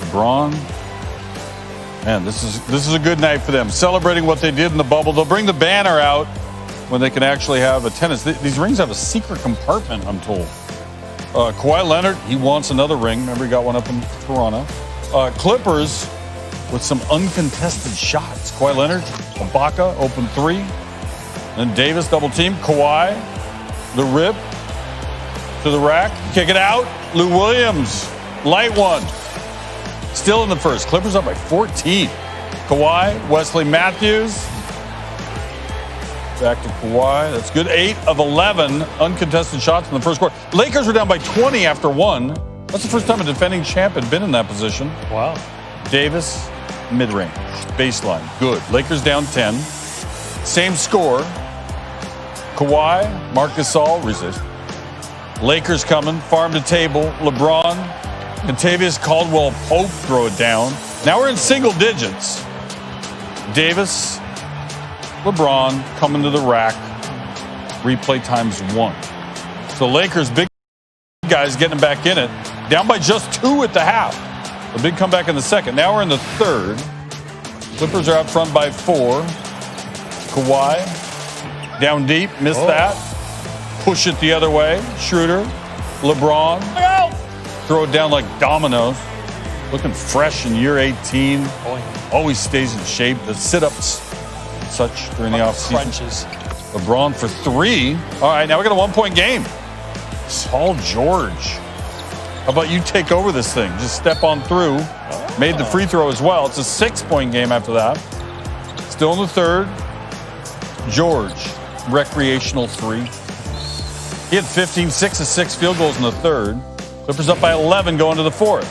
LeBron. Man, this is a good night for them. Celebrating what they did in the bubble. They'll bring the banner out when they can actually have attendance. These rings have a secret compartment, I'm told. Kawhi Leonard, he wants another ring. Remember, he got one up in Toronto. Clippers with some uncontested shots. Kawhi Leonard, Ibaka, open three. Then Davis double team. Kawhi, the rip to the rack. Kick it out. Lou Williams, light one. Still in the first. Clippers up by 14. Kawhi, Wesley Matthews. Back to Kawhi. That's good. 8 of 11 uncontested shots in the first quarter. Lakers were down by 20 after one. That's the first time a defending champ had been in that position. Wow. Davis, mid-range. Baseline. Good. Lakers down 10. Same score. Kawhi, Marc Gasol, resist. Lakers coming. Farm to table. LeBron. Contavious Caldwell Pope throw it down. Now we're in single digits. Davis, LeBron coming to the rack. Replay times 1. So Lakers, big guys getting back in it. Down by just 2 at the half. A big comeback in the second. Now we're in the third. Clippers are out front by 4. Kawhi down deep. Missed that. Push it the other way. Schroeder. LeBron. Throw it down like dominoes. Looking fresh in year 18. Always stays in shape. The sit-ups and such during the offseason. Crunches. LeBron for 3. All right, now we got a 1-point game. Paul George. How about you take over this thing? Just step on through. Made the free throw as well. It's a 6-point game after that. Still in the third. George, recreational 3. He had 15, 6 of 6 field goals in the third. Clippers up by 11 going to the fourth.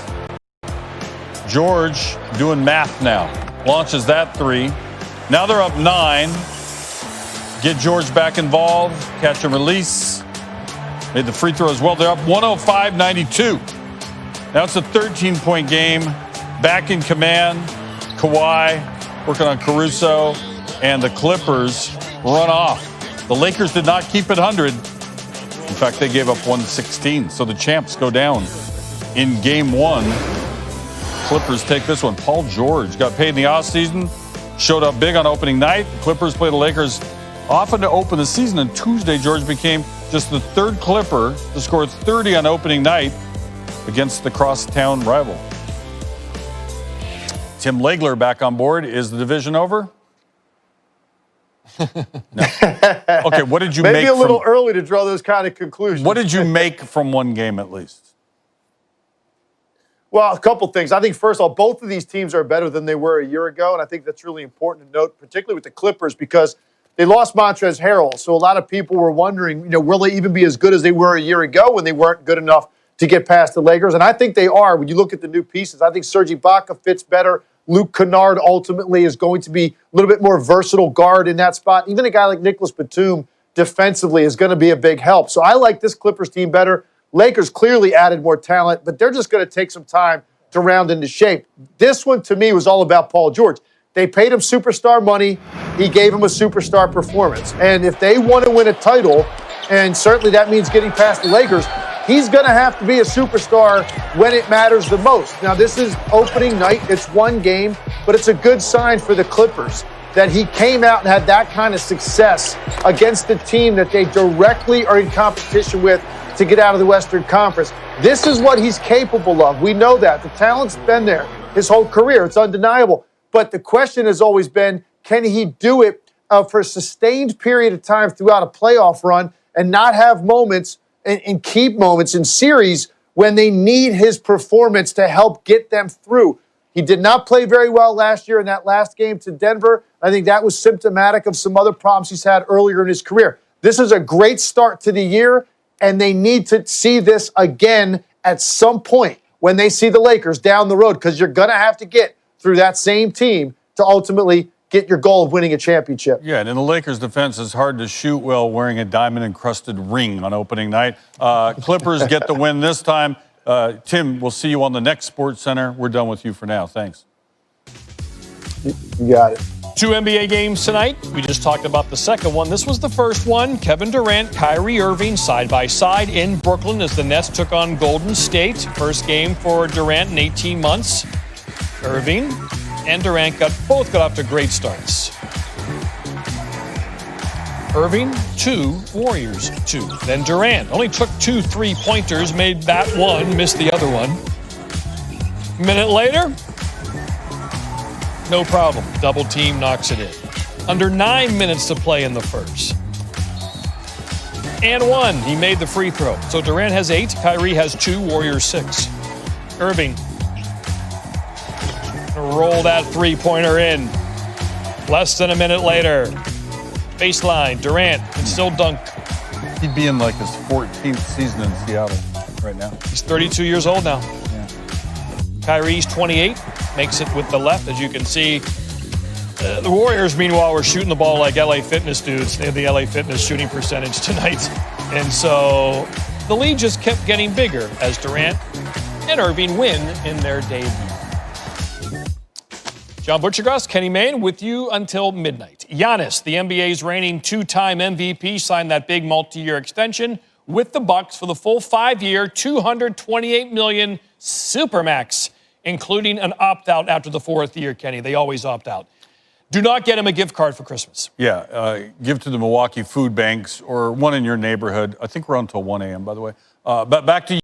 George doing math now. Launches that 3. Now they're up 9. Get George back involved. Catch and release. Made the free throw as well. They're up 105-92. Now it's a 13-point game. Back in command. Kawhi working on Caruso. And the Clippers run off. The Lakers did not keep it 100. In fact, they gave up 116. So the champs go down in game 1. Clippers take this one. Paul George got paid in the offseason. Showed up big on opening night. The Clippers play the Lakers often to open the season. And Tuesday, George became just the 3rd Clipper to score 30 on opening night against the crosstown rival. Tim Legler back on board. Is the division over? No. Okay, what did you make? Maybe a little early to draw those kind of conclusions. What did you make from one game at least? Well, a couple things. I think, first of all, both of these teams are better than they were a year ago, and I think that's really important to note, particularly with the Clippers, because they lost Montrezl Harrell. So a lot of people were wondering, will they even be as good as they were a year ago when they weren't good enough to get past the Lakers? And I think they are. When you look at the new pieces, I think Serge Ibaka fits better. Luke Kennard ultimately is going to be a little bit more versatile guard in that spot. Even a guy like Nicholas Batum defensively is going to be a big help. So I like this Clippers team better. Lakers clearly added more talent, but they're just going to take some time to round into shape. This one, to me, was all about Paul George. They paid him superstar money. He gave him a superstar performance. And if they want to win a title, and certainly that means getting past the Lakers, he's going to have to be a superstar when it matters the most. Now, this is opening night. It's one game, but it's a good sign for the Clippers that he came out and had that kind of success against the team that they directly are in competition with to get out of the Western Conference. This is what he's capable of. We know that. The talent's been there his whole career. It's undeniable. But the question has always been, can he do it for a sustained period of time throughout a playoff run and not have moments and keep moments in series when they need his performance to help get them through? He did not play very well last year in that last game to Denver. I think that was symptomatic of some other problems he's had earlier in his career. This is a great start to the year, and they need to see this again at some point when they see the Lakers down the road, because you're going to have to get through that same team to ultimately get your goal of winning a championship. Yeah, and in the Lakers' defense, it's hard to shoot well wearing a diamond-encrusted ring on opening night. Clippers get the win this time. Tim, we'll see you on the next Sports Center. We're done with you for now. Thanks. You got it. 2 NBA games tonight. We just talked about the second one. This was the first one. Kevin Durant, Kyrie Irving side by side in Brooklyn as the Nets took on Golden State. First game for Durant in 18 months. Irving and Durant both got off to great starts. Irving, 2. Warriors, 2. Then Durant only took 2 3-pointers, made that one, missed the other one. Minute later, no problem. Double team knocks it in. Under 9 minutes to play in the first. And 1, he made the free throw. So Durant has 8, Kyrie has 2, Warriors 6. Irving, roll that 3-pointer in. Less than a minute later. Baseline, Durant can still dunk. He'd be in like his 14th season in Seattle right now. He's 32 years old now. Yeah. Kyrie's 28, makes it with the left, as you can see. The Warriors, meanwhile, were shooting the ball like LA Fitness dudes. They had the LA Fitness shooting percentage tonight. And so the lead just kept getting bigger as Durant and Irving win in their debut. John Butchergross, Kenny Mayne with you until midnight. Giannis, the NBA's reigning 2-time MVP, signed that big multi-year extension with the Bucks for the full 5-year, $228 million Supermax, including an opt-out after the 4th year, Kenny. They always opt out. Do not get him a gift card for Christmas. Yeah, give to the Milwaukee food banks or one in your neighborhood. I think we're on until 1 a.m., by the way. But back to you.